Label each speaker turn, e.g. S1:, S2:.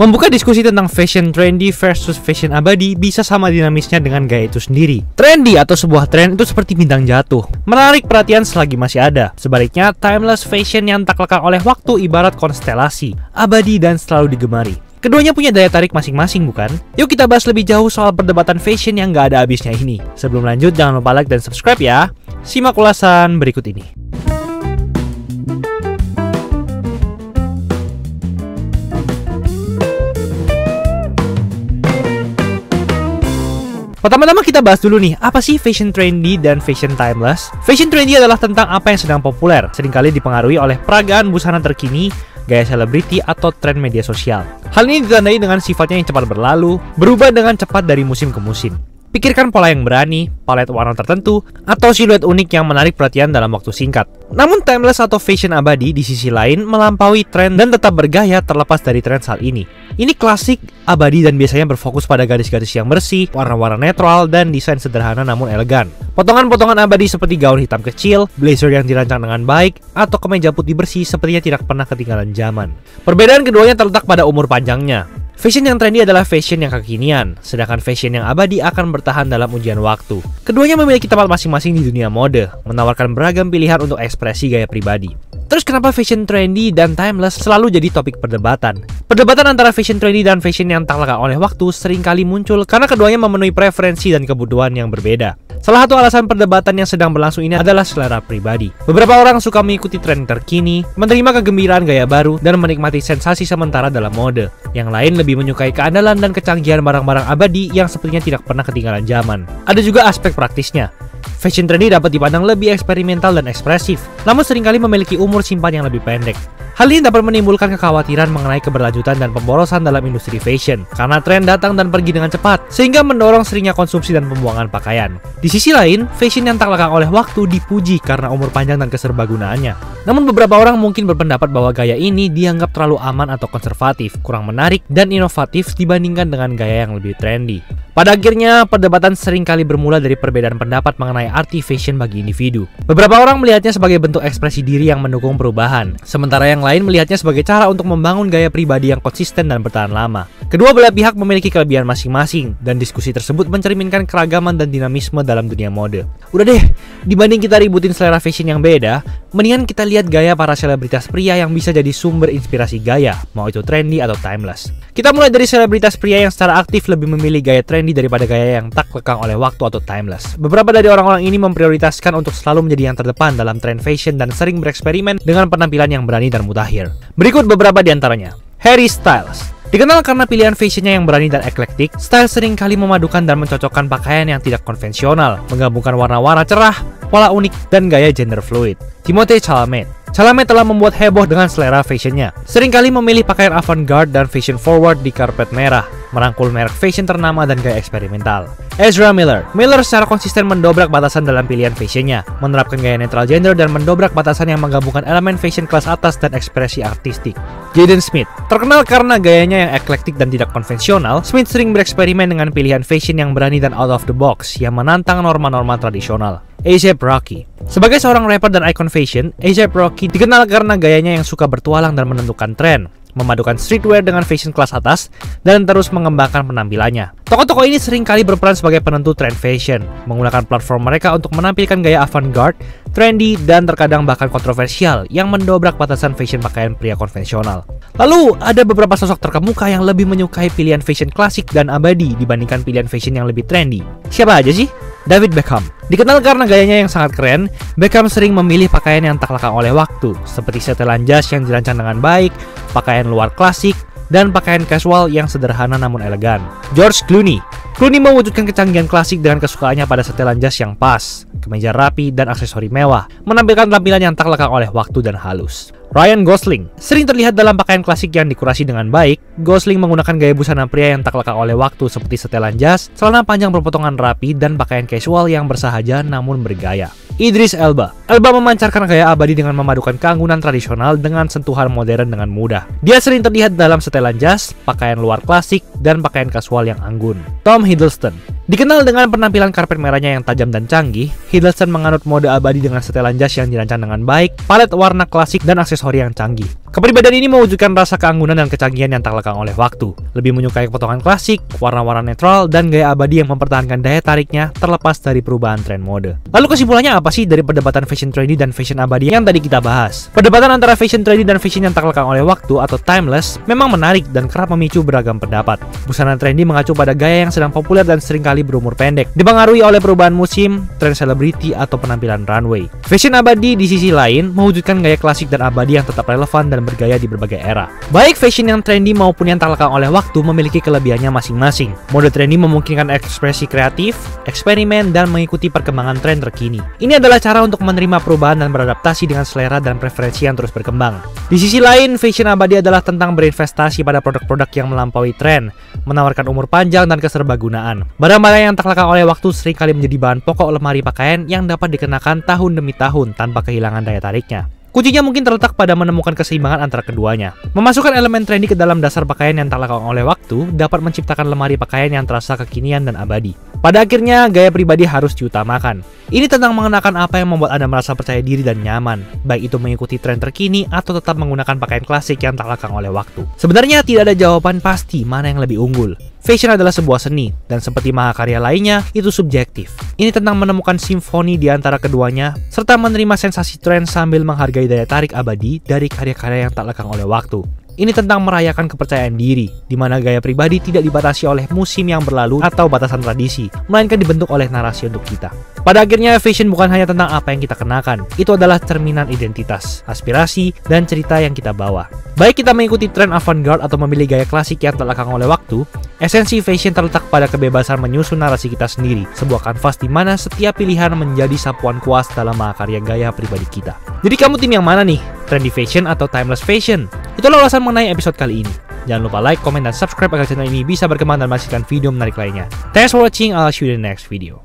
S1: Membuka diskusi tentang fashion trendy versus fashion abadi bisa sama dinamisnya dengan gaya itu sendiri. Trendy atau sebuah tren itu seperti bintang jatuh, menarik perhatian selagi masih ada. Sebaliknya, timeless fashion yang tak lekang oleh waktu ibarat konstelasi, abadi dan selalu digemari. Keduanya punya daya tarik masing-masing, bukan? Yuk kita bahas lebih jauh soal perdebatan fashion yang gak ada habisnya ini. Sebelum lanjut, jangan lupa like dan subscribe ya. Simak ulasan berikut ini. Pertama-tama kita bahas dulu nih, apa sih fashion trendy dan fashion timeless? Fashion trendy adalah tentang apa yang sedang populer, seringkali dipengaruhi oleh peragaan busana terkini, gaya selebriti, atau tren media sosial. Hal ini ditandai dengan sifatnya yang cepat berlalu, berubah dengan cepat dari musim ke musim. Pikirkan pola yang berani, palet warna tertentu, atau siluet unik yang menarik perhatian dalam waktu singkat. Namun timeless atau fashion abadi di sisi lain melampaui tren dan tetap bergaya terlepas dari tren saat ini. Ini klasik, abadi, dan biasanya berfokus pada garis-garis yang bersih, warna-warna netral, dan desain sederhana namun elegan. Potongan-potongan abadi seperti gaun hitam kecil, blazer yang dirancang dengan baik, atau kemeja putih bersih sepertinya tidak pernah ketinggalan zaman. Perbedaan keduanya terletak pada umur panjangnya. Fashion yang trendy adalah fashion yang kekinian, sedangkan fashion yang abadi akan bertahan dalam ujian waktu. Keduanya memiliki tempat masing-masing di dunia mode, menawarkan beragam pilihan untuk ekspresi gaya pribadi. Terus kenapa fashion trendy dan timeless selalu jadi topik perdebatan? Perdebatan antara fashion trendy dan fashion yang tak lekang oleh waktu seringkali muncul karena keduanya memenuhi preferensi dan kebutuhan yang berbeda. Salah satu alasan perdebatan yang sedang berlangsung ini adalah selera pribadi. Beberapa orang suka mengikuti tren terkini, menerima kegembiraan gaya baru, dan menikmati sensasi sementara dalam mode. Yang lain lebih menyukai keandalan dan kecanggihan barang-barang abadi yang sepertinya tidak pernah ketinggalan zaman. Ada juga aspek praktisnya. Fashion trendy dapat dipandang lebih eksperimental dan ekspresif, namun seringkali memiliki umur simpan yang lebih pendek. Hal ini dapat menimbulkan kekhawatiran mengenai keberlanjutan dan pemborosan dalam industri fashion, karena tren datang dan pergi dengan cepat, sehingga mendorong seringnya konsumsi dan pembuangan pakaian. Di sisi lain, fashion yang tak lekang oleh waktu dipuji karena umur panjang dan keserbagunaannya. Namun beberapa orang mungkin berpendapat bahwa gaya ini dianggap terlalu aman atau konservatif, kurang menarik, dan inovatif dibandingkan dengan gaya yang lebih trendy. Pada akhirnya, perdebatan seringkali bermula dari perbedaan pendapat mengenai arti fashion bagi individu. Beberapa orang melihatnya sebagai bentuk ekspresi diri yang mendukung perubahan, sementara yang lain melihatnya sebagai cara untuk membangun gaya pribadi yang konsisten dan bertahan lama. Kedua belah pihak memiliki kelebihan masing-masing, dan diskusi tersebut mencerminkan keragaman dan dinamisme dalam dunia mode. Udah deh, dibanding kita ributin selera fashion yang beda, mendingan kita lihat gaya para selebritas pria yang bisa jadi sumber inspirasi gaya, mau itu trendy atau timeless. Kita mulai dari selebritas pria yang secara aktif lebih memilih gaya trendy daripada gaya yang tak lekang oleh waktu atau timeless. Beberapa dari orang-orang ini memprioritaskan untuk selalu menjadi yang terdepan dalam tren fashion dan sering bereksperimen dengan penampilan yang berani dan mutakhir. Berikut beberapa di antaranya. Harry Styles. Dikenal karena pilihan fashionnya yang berani dan eklektik, Styles seringkali memadukan dan mencocokkan pakaian yang tidak konvensional, menggabungkan warna-warna cerah, pola unik, dan gaya gender fluid. Timothée Chalamet. Chalamet telah membuat heboh dengan selera fashionnya. Seringkali memilih pakaian avant-garde dan fashion forward di karpet merah, merangkul merek fashion ternama dan gaya eksperimental. Ezra Miller. Miller secara konsisten mendobrak batasan dalam pilihan fashionnya, menerapkan gaya netral gender dan mendobrak batasan yang menggabungkan elemen fashion kelas atas dan ekspresi artistik. Jaden Smith. Terkenal karena gayanya yang eklektik dan tidak konvensional, Smith sering bereksperimen dengan pilihan fashion yang berani dan out of the box, yang menantang norma-norma tradisional. A$AP Rocky. Sebagai seorang rapper dan icon fashion, A$AP Rocky dikenal karena gayanya yang suka bertualang dan menentukan tren, memadukan streetwear dengan fashion kelas atas, dan terus mengembangkan penampilannya. Tokoh-tokoh ini seringkali berperan sebagai penentu tren fashion, menggunakan platform mereka untuk menampilkan gaya avant-garde, trendy, dan terkadang bahkan kontroversial yang mendobrak batasan fashion pakaian pria konvensional. Lalu, ada beberapa sosok terkemuka yang lebih menyukai pilihan fashion klasik dan abadi dibandingkan pilihan fashion yang lebih trendy. Siapa aja sih? David Beckham. Dikenal karena gayanya yang sangat keren, Beckham sering memilih pakaian yang tak lekang oleh waktu, seperti setelan jas yang dirancang dengan baik, pakaian luar klasik, dan pakaian casual yang sederhana namun elegan. George Clooney. Clooney mewujudkan kecanggihan klasik dengan kesukaannya pada setelan jas yang pas, kemeja rapi, dan aksesori mewah, menampilkan tampilan yang tak lekang oleh waktu dan halus. Ryan Gosling. Sering terlihat dalam pakaian klasik yang dikurasi dengan baik, Gosling menggunakan gaya busana pria yang tak lekang oleh waktu seperti setelan jas, celana panjang berpotongan rapi, dan pakaian casual yang bersahaja namun bergaya. Idris Elba. Elba memancarkan gaya abadi dengan memadukan keanggunan tradisional dengan sentuhan modern dengan mudah. Dia sering terlihat dalam setelan jas, pakaian luar klasik, dan pakaian kasual yang anggun. Tom Hiddleston. Dikenal dengan penampilan karpet merahnya yang tajam dan canggih, Hiddleston menganut mode abadi dengan setelan jas yang dirancang dengan baik, palet warna klasik, dan aksesori yang canggih. Kepribadian ini mewujudkan rasa keanggunan dan kecanggihan yang tak lekang oleh waktu. Lebih menyukai potongan klasik, warna-warna netral, dan gaya abadi yang mempertahankan daya tariknya terlepas dari perubahan tren mode. Lalu kesimpulannya apa sih dari perdebatan fashion trendy dan fashion abadi yang tadi kita bahas? Perdebatan antara fashion trendy dan fashion yang tak lekang oleh waktu atau timeless memang menarik dan kerap memicu beragam pendapat. Busana trendy mengacu pada gaya yang sedang populer dan seringkali berumur pendek, dipengaruhi oleh perubahan musim, tren selebriti, atau penampilan runway. Fashion abadi di sisi lain mewujudkan gaya klasik dan abadi yang tetap relevan dan bergaya di berbagai era. Baik fashion yang trendy maupun yang tak lekang oleh waktu memiliki kelebihannya masing-masing. Mode trendy memungkinkan ekspresi kreatif, eksperimen, dan mengikuti perkembangan tren terkini. Ini adalah cara untuk menerima perubahan dan beradaptasi dengan selera dan preferensi yang terus berkembang. Di sisi lain, fashion abadi adalah tentang berinvestasi pada produk-produk yang melampaui tren, menawarkan umur panjang dan keserbagunaan. Barang-barang yang tak lekang oleh waktu seringkali menjadi bahan pokok lemari pakaian yang dapat dikenakan tahun demi tahun tanpa kehilangan daya tariknya. Kuncinya mungkin terletak pada menemukan keseimbangan antara keduanya. Memasukkan elemen trendy ke dalam dasar pakaian yang tak lekang oleh waktu dapat menciptakan lemari pakaian yang terasa kekinian dan abadi. Pada akhirnya, gaya pribadi harus diutamakan. Ini tentang mengenakan apa yang membuat Anda merasa percaya diri dan nyaman, baik itu mengikuti tren terkini atau tetap menggunakan pakaian klasik yang tak lekang oleh waktu. Sebenarnya tidak ada jawaban pasti mana yang lebih unggul. Fashion adalah sebuah seni, dan seperti mahakarya lainnya, itu subjektif. Ini tentang menemukan simfoni di antara keduanya, serta menerima sensasi tren sambil menghargai daya tarik abadi dari karya-karya yang tak lekang oleh waktu. Ini tentang merayakan kepercayaan diri, di mana gaya pribadi tidak dibatasi oleh musim yang berlalu atau batasan tradisi, melainkan dibentuk oleh narasi untuk kita. Pada akhirnya, fashion bukan hanya tentang apa yang kita kenakan, itu adalah cerminan identitas, aspirasi, dan cerita yang kita bawa. Baik kita mengikuti tren avant-garde atau memilih gaya klasik yang tak lekang oleh waktu, esensi fashion terletak pada kebebasan menyusun narasi kita sendiri, sebuah kanvas di mana setiap pilihan menjadi sapuan kuas dalam mahakarya gaya pribadi kita. Jadi kamu tim yang mana nih? Trendy fashion atau timeless fashion? Itulah ulasan mengenai episode kali ini. Jangan lupa like, komen, dan subscribe agar channel ini bisa berkembang dan menghasilkan video menarik lainnya. Thanks for watching, I'll see you in the next video.